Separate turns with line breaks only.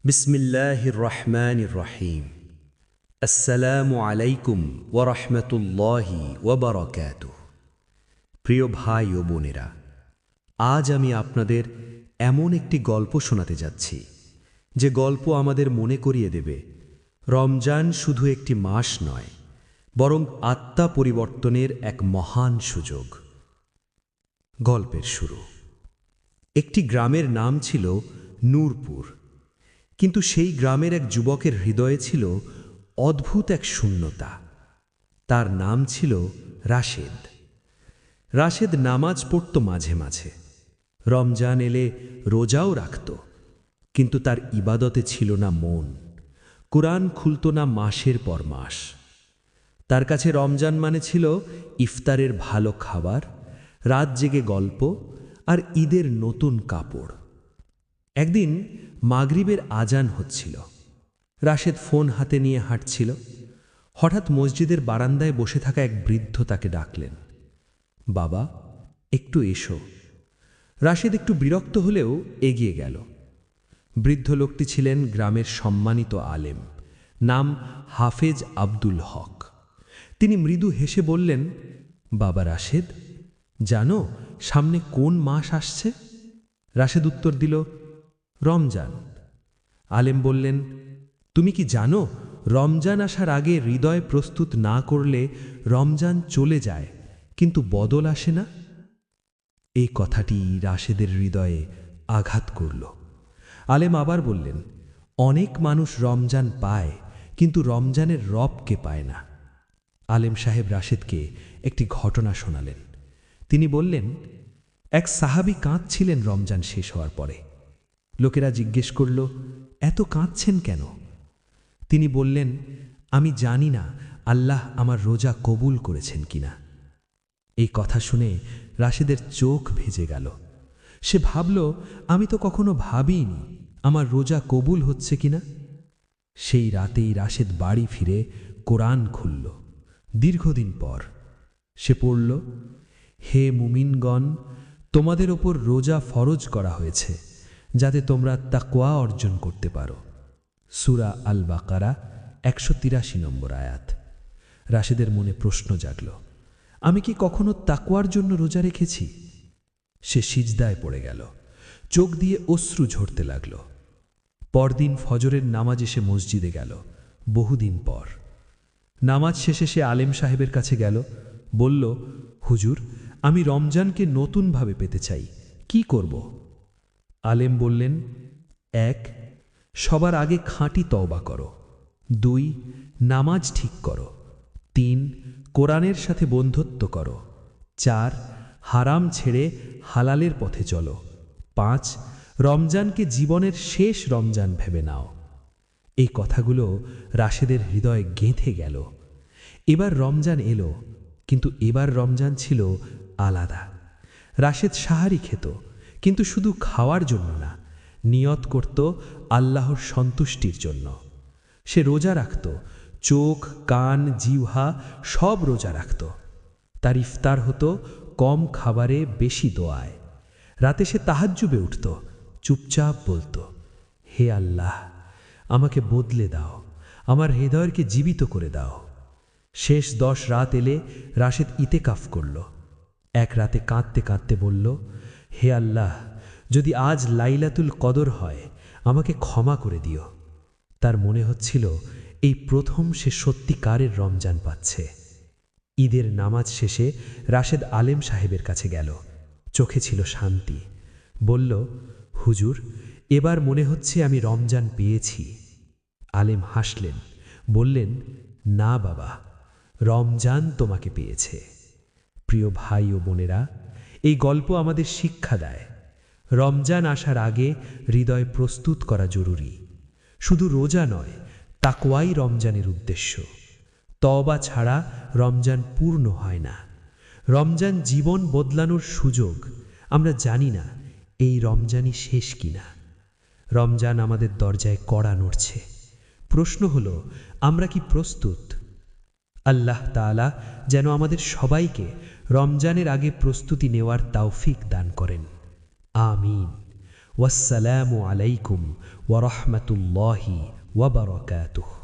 বিসমিল্লাহির রহমানির রহিম। আসসালামু আলাইকুম ওয়া রাহমাতুল্লাহি ওয়া বারাকাতুহু। প্রিয় ভাই ও বোনেরা, আজ আমি আপনাদের এমন একটি গল্প শোনাতে যাচ্ছি যে গল্প আমাদের মনে করিয়ে দেবে রমজান শুধু একটি মাস নয়, বরং আত্মা পরিবর্তনের এক মহান সুযোগ। গল্পের শুরু। একটি গ্রামের নাম ছিল নূরপুর, কিন্তু সেই গ্রামের এক যুবকের হৃদয়ে ছিল অদ্ভুত এক শূন্যতা। তার নাম ছিল রাশেদ। রাশেদ নামাজ পড়ত মাঝে মাঝে, রমজান এলে রোজাও রাখত, কিন্তু তার ইবাদতে ছিল না মন। কুরআন খুলত না মাসের পর মাস। তার কাছে রমজান মানে ছিল ইফতারের ভালো খাবার, রাত জেগে গল্প আর ঈদের নতুন কাপড়। একদিন মাগরিবের আজান হচ্ছিল। রাশেদ ফোন হাতে নিয়ে হাঁটছিল। হঠাৎ মসজিদের বারান্দায় বসে থাকা এক বৃদ্ধ তাকে ডাকলেন, বাবা, একটু এসো। রাশেদ একটু বিরক্ত হলেও এগিয়ে গেল। বৃদ্ধ লোকটি ছিলেন গ্রামের সম্মানিত আলেম, নাম হাফেজ আব্দুল হক। তিনি মৃদু হেসে বললেন, বাবা রাশেদ, জানো সামনে কোন মাস আসছে? রাশেদ উত্তর দিল, রমজান। আলেম বললেন, তুমি কি জানো রমজান আসার আগে হৃদয় প্রস্তুত না করলে রমজান চলে যায়, কিন্তু বদল আসে না? এই কথাটি রাশেদের হৃদয়ে আঘাত করল। আলেম আবার বললেন, অনেক মানুষ রমজান পায়, কিন্তু রমজানের রবকে পায় না। আলেম সাহেব রাশেদকে একটি ঘটনা শোনালেন। তিনি বললেন, এক সাহাবী কাঁদছিলেন রমজান শেষ হওয়ার পরে। লোকেরা জিজ্ঞেস করল, এত কাঁদছেন কেন? তিনি বললেন, আমি জানি না আল্লাহ আমার রোজা কবুল করেছেন কিনা। এই কথা শুনে রাশেদের চোখ ভিজে গেল। সে ভাবল, আমি তো কখনো ভাবিনি আমার রোজা কবুল হচ্ছে কিনা। সেই রাতেই রাশেদ বাড়ি ফিরে কোরআন খুলল। দীর্ঘদিন পর সে পড়ল, হে মুমিনগণ, তোমাদের ওপর রোজা ফরজ করা হয়েছে যাতে তোমরা তাকওয়া অর্জন করতে পারো। সূরা আল বাকারা ১৮৩ নম্বর আয়াত। রাশেদের মনে প্রশ্ন জাগল, আমি কি কখনো তাকওয়ার জন্য রোজা রেখেছি? সে সিজদায় পড়ে গেল। চোখ দিয়ে অশ্রু ঝরতে লাগল। পরদিন ফজরের নামাজ এসে মসজিদে গেল, বহুদিন পর। নামাজ শেষে সে আলেম সাহেবের কাছে গেল, বলল, হুজুর, আমি রমজানকে নতুনভাবে পেতে চাই, কি করব? আলেম বললেন, ১. সবার আগে খাঁটি তওবা করো। ২. নামাজ ঠিক করো। ৩. কোরআনের সাথে বন্ধুত্ব করো। ৪. হারাম ছেড়ে হালালের পথে চলো। ৫. রমজানকে জীবনের শেষ রমজান ভেবে নাও। এই কথাগুলো রাশেদের হৃদয়ে গেঁথে গেল। এবার রমজান এলো, কিন্তু এবার রমজান ছিল আলাদা। রাশেদ সাহারি খেত, কিন্তু শুধু খাওয়ার জন্য না, নিয়ত করত আল্লাহর সন্তুষ্টির জন্য। সে রোজা রাখত, চোখ, কান, জিহ্বা সব রোজা রাখত। তার ইফতার হতো কম খাবারে, বেশি দোয়ায়। রাতে সে তাহাজ্জুবে উঠত, চুপচাপ বলতো, হে আল্লাহ, আমাকে বদলে দাও, আমার হৃদয়কে জীবিত করে দাও। শেষ 10 রাত এলে রাশেদ ইতেকাফ করল। এক রাতে কাঁদতে কাঁদতে বলল, হে আল্লাহ, যদি আজ লাইলাতুল কদর হয়, আমাকে ক্ষমা করে দিও। তার মনে হচ্ছিল এই প্রথম সে সত্যিকারের রমজান পাচ্ছে। ঈদের নামাজ শেষে রাশেদ আলেম সাহেবের কাছে গেল। চোখে ছিল শান্তি। বলল, হুজুর, এবার মনে হচ্ছে আমি রমজান পেয়েছি। আলেম হাসলেন, বললেন, না বাবা, রমজান তোমাকে পেয়েছে। প্রিয় ভাই ও বোনেরা, এই গল্প আমাদের শিক্ষা দেয়, রমজান আসার আগে হৃদয় প্রস্তুত করা জরুরি। শুধু রোজা নয়, তাকওয়াই রমজানের উদ্দেশ্য। তওবা ছাড়া রমজান পূর্ণ হয় না। রমজান জীবন বদলানোর সুযোগ। আমরা জানি না এই রমজানই শেষ কিনা। রমজান আমাদের দরজায় কড়া নড়ছে। প্রশ্ন হলো, আমরা কি প্রস্তুত? আল্লাহ তাআলা যেন আমাদের সবাইকে রমজানের আগে প্রস্তুতি নেওয়ার তৌফিক দান করেন। আমিন। ওয়াসসালামু আলাইকুম ওয়া রাহমাতুল্লাহি ওয়া বারাকাতুহু।